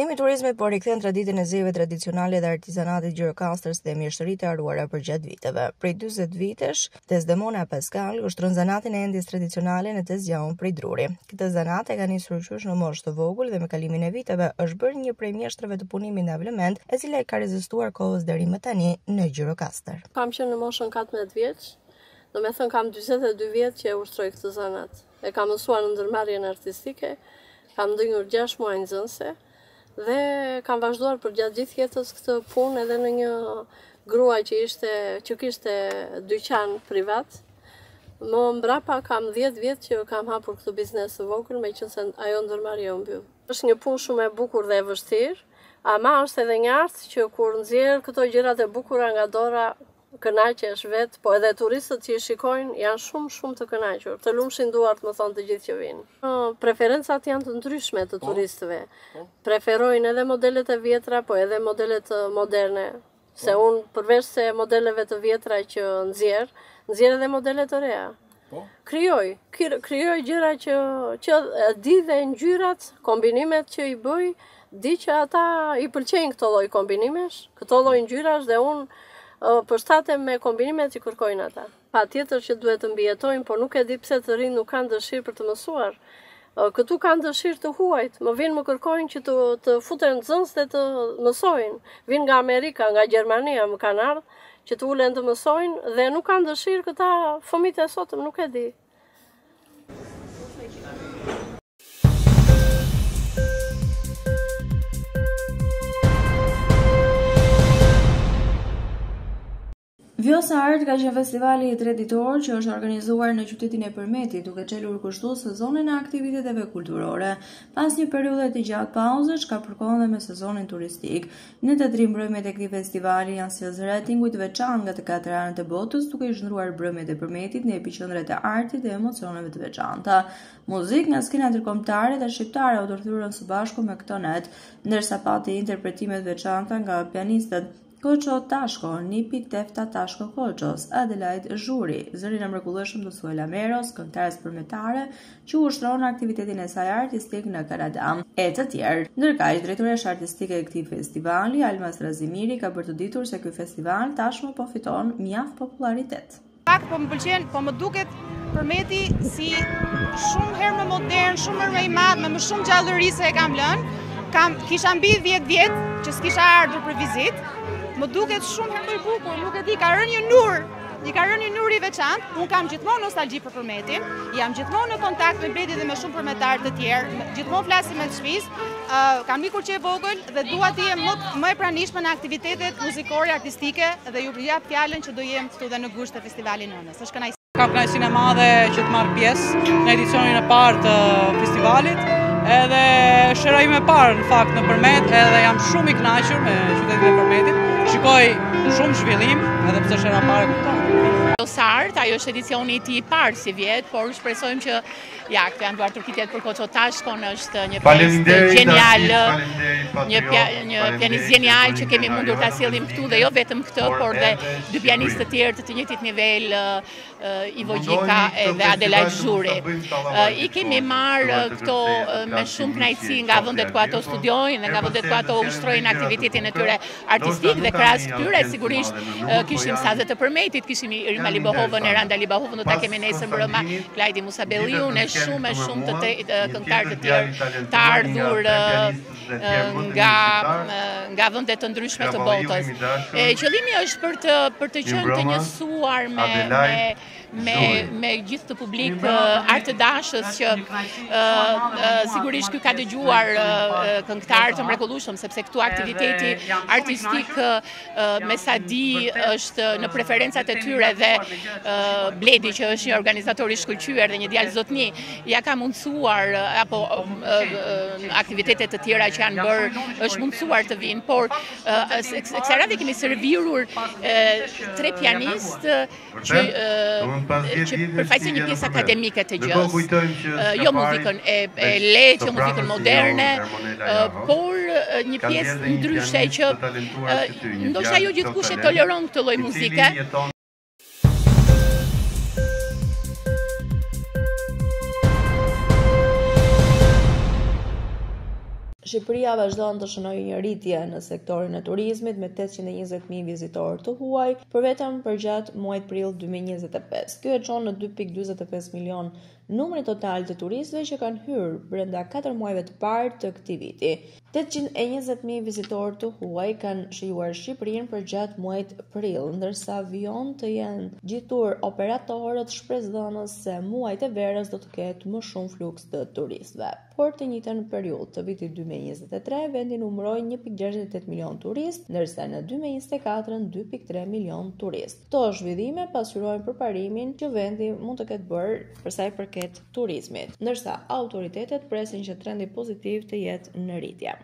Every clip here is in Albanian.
Vazhdimi i turizmit po rikthen traditën e zjeve tradicionale dhe artizanatit Gjirokastërës dhe mjeshtëritë e haruara përgjatë viteve. Prej 40 vitesh, Desdemona Pascal ushtron zanatin e endjes tradicionale në Tezgjaun prej Druri. Këtë zanat e ka nisur qysh në moshë të vogël dhe me kalimin e viteve është bërë një prej mjeshtrave të punimit në avlement, e cila ka rezistuar kohës deri më tani në Gjirokastër. Kam qenë në moshën 14 vjeç, do me thënë kam 42 vjet që e ushtroj këtë zanat. E kam mësuar në ndërmarrjen artistike, kam ndënjur 6 muaj nxënëse dhe kam vazhduar për gjatë gjithë jetës këtë punë edhe në një gruaj që kishte dyqan privat. Më mbrapa kam 10 vjet që kam hapur këtë biznes të vogël, meqense ajo ndërmarrje u mbyll. Është një punë shumë e bukur dhe e vështirë, ama është edhe një art që kur nxjerr këto gjërat e bukura nga dora, kënaqesh vet, po edhe turistët që i shikojnë janë shumë të kënaqur. Të lumshin duart, më thonë të gjithë që vinë. Preferencat janë të ndryshme të turistëve. Preferojnë edhe modelet e vjetra, po edhe modelet moderne. Se unë përveç se modeleve të vjetra që nxjerr edhe modele të reja. Krijoj gjëra që di dhe ngjyrat, kombinimet që i bëj, di që ata i pëlqejnë këto lloj kombinimesh, këto lloj ngjyrash dhe unë përshtatem me kombinimet që kërkojnë ata. Patjetër që duhet të mbijetojnë, por nuk e di pse të rinj nuk kanë dëshirë për të mësuar. Këtu kanë dëshirë të huajt, më vinë më kërkojnë që të futen nxënës dhe të mësojnë. Vinë nga Amerika, nga Gjermania, më kanë ardhur që të ulen të mësojnë dhe nuk kanë dëshirë këta fëmijët e sotëm, nuk e di. Vjosa Art ka qenë festivali i 3 ditor që është organizuar në qytetin e Përmetit, duke çelur kushtu sezonin e aktiviteteve kulturore. Pas një periudhe të gjatë pauzesh, ka përkohën dhe me sezonin turistik. Në të 3 mbrëmjet e këtij festivali janë sjellë ratingu të veçantë nga të 4 anët e botës, duke i zhndruar mbrëmjet e Përmetit në epiqendret e artit dhe emocioneve të veçanta. Muzikë nga skena ndërkombëtare dhe shqiptare u ndërthurën së bashku me këto net, ndërsa pati interpretimet veçanta nga pianistët Koço Tashko, Nipi Tefta Tashko Koços, Adelaide Zhuri, zërin e mrekullueshëm të Suela Meros, këngëtares përmetare, që ushtron aktivitetin e saj artistik në Kanada, e të tjerë. Ndërkaq, drejtoresh artistike e këtij festivali, Alma Strazimiri, ka bërë të ditur se ky festival tashmë po fiton mjaft popularitet. Po më pëlqen, po më duket Përmeti si shumë herë më modern, shumë herë më i madh, me më shumë gjallëri se e kam lënë. Kisha mbi 10 vjet që s'kisha ardhur për vizitë. Më duket shumë herë më i bukur, nuk e di, ka rënë një nur i veçantë. Unë kam gjithmonë nostalgji për Përmetin, jam gjithmonë në kontakt me Bledi dhe me shumë përmetarë të tjerë, gjithmonë flasim me të shtëpisë, kam mikur që e vogël dhe dua të jem më e pranishme në aktivitetet muzikore, artistike dhe ju jap fjalën që do jem këtu dhe në gusht të festivalin nënës. Është kënaqësi. Kam kënaqësinë e madhe që të marr pjesë në edicionin e parë të festivalit. Edhe shëra ime e parë në fakt në Përmet, edhe jam shumë i kënaqur me qytetin e Përmetit. Shikoj shumë zhvillim, edhe pse shëra e parë kupton. Art, ajo është edicioni i tij i parë si vjet, por shpresojmë që këtu janë duar turkitet për Koço Tashkon, është një pianist genial, një pianist genial që kemi mundur ta sjellim këtu dhe jo vetëm këtë, por dhe dy pianistë të tjerë të njëjtit nivel, Ivo Gjika dhe Adelaide Zhuri. I kemi marrë këto me shumë kënaqësi nga vendet ku ato studiojnë dhe nga vendet ku ato ushtrojnë aktivitetin e tyre artistik dhe krahas këtyre sigurisht kishim sazet të Përmetit, kishim Irma Libohovën, Eranda Libohovën, do ta kemi nesër mbrëma Klajdi Musabelliu, ne shumë të këngëtarë të tjerë të ardhur nga vende të ndryshme të botës. Qëllimi është për të qenë të njësuar me gjithë të publik art të dashës që sigurisht ky ka dëgjuar këngëtarë të mrekullueshëm, sepse këtu aktiviteti artistik me sa di është në preferencat e tyre dhe Bledi që është një organizator i shkëlqyer dhe një djalë zotni ja ka mundsuar apo aktivitetet të tjera që janë bërë është mundsuar të vinë, por kësaj radhe kemi servirur 3 pianistë që përfaqësojnë një pjesë akademike të gjës, jo muzikën e lehtë, jo muzikën moderne, por një pjesë ndryshe që ndoshta jo gjithkush e toleron këtë lloj muzike. Shqipëria vazhdon të shënojë një rritje në sektorin e turizmit me 820.000 vizitorë të huaj vetëm për gjatë muajit prill 2025. Ky e çon në 2.45 milion numri total të turistëve që kanë hyrë brenda 4 muajve të parë të këtij viti. 820.000 vizitorë të huaj kanë shijuar Shqipërinë për gjatë muajit prill, ndërsa vijon të jenë gjitur operatorët shpresdhënës se muajt e verës do të ketë më shumë fluks të turistëve. Por të njëjtën periudhë të vitit 2023, vendi numëroi 1.68 milion turistë, ndërsa në 2024 2.3 milion turistë. Këto zhvillime pasqyrojnë përparimin që vendi mund të ketë bërë për sa i përket turizmit, ndërsa autoritetet presin që trendi pozitiv të jetë në rritje.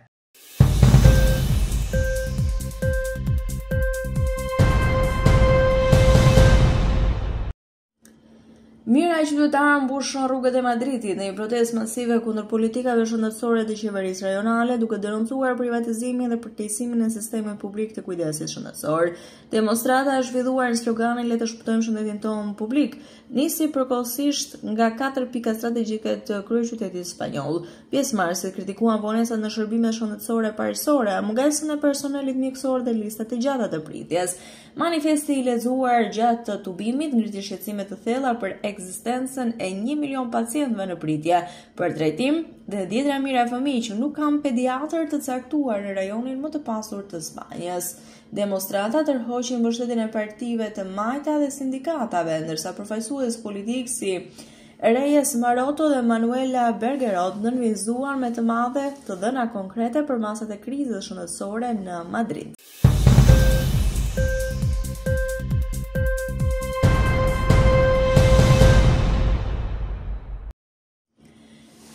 Mira e qytetarë mbushën rrugët e Madridit në një protestë masive kundër politikave shëndetësore të qeverisë rajonale, duke denoncuar privatizimin dhe përkeqësimin e sistemit publik të kujdesit shëndetësor. Demonstrata është zhvilluar në sloganin "Le të shpëtojmë shëndetin tonë publik", nisi përkohësisht nga 4 pika strategjike të kryeqytetit spanjoll. Pjesëmarrësit kritikuan vonesat në shërbimet shëndetësore parësore, mungesën e personelit mjekësor dhe listat e gjata të pritjes. Manifesti i lexuar gjatë tubimit ngriti shqetësime të thella për ekzistencën e 1 milion pacientëve në pritje për trajtim dhe dhjetra mijëra fëmijë që nuk kanë pediatër të caktuar në rajonin më të pasur të Spanjës. Demonstrata tërhoqin mbështetjen e partive të majta dhe sindikatave, ndërsa përfaqësues politikë si Reyes Maroto dhe Manuela Bergerot nënvizuan me të madhe të dhëna konkrete për masat e krizës shëndetësore në Madrid.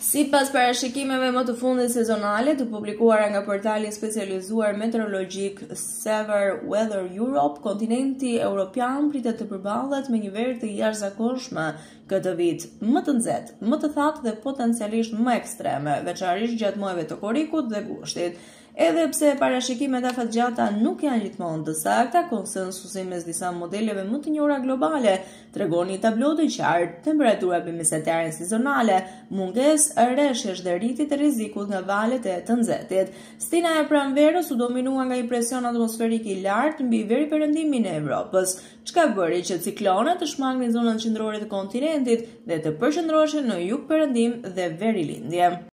Sipas parashikimeve më të fundit sezonale të publikuara nga portali specializuar meteorologjik Severe Weather Europe, kontinenti evropian pritet të përballet me një verë të jashtëzakonshme këtë vit, më të nxehtë, më të thatë dhe potencialisht më ekstreme, veçanërisht gjatë muajve të korrikut dhe gushtit. Edhe pse parashikimet afatgjata nuk janë gjithmonë të sakta, konsensusi mes disa modeleve më të njohura globale tregon një tablo të qartë: temperatura mesatarë sezonale, mungesë rreshjesh dhe rritje të rrezikut nga valet e të nxehtit. Stina e pranverës u dominua nga një presion atmosferik i lartë mbi veriperëndimin e Evropës, çka bëri që ciklonet të shmangnin zonën qendrore të kontinentit dhe të përqendroheshin në jug-perëndim dhe verilindje.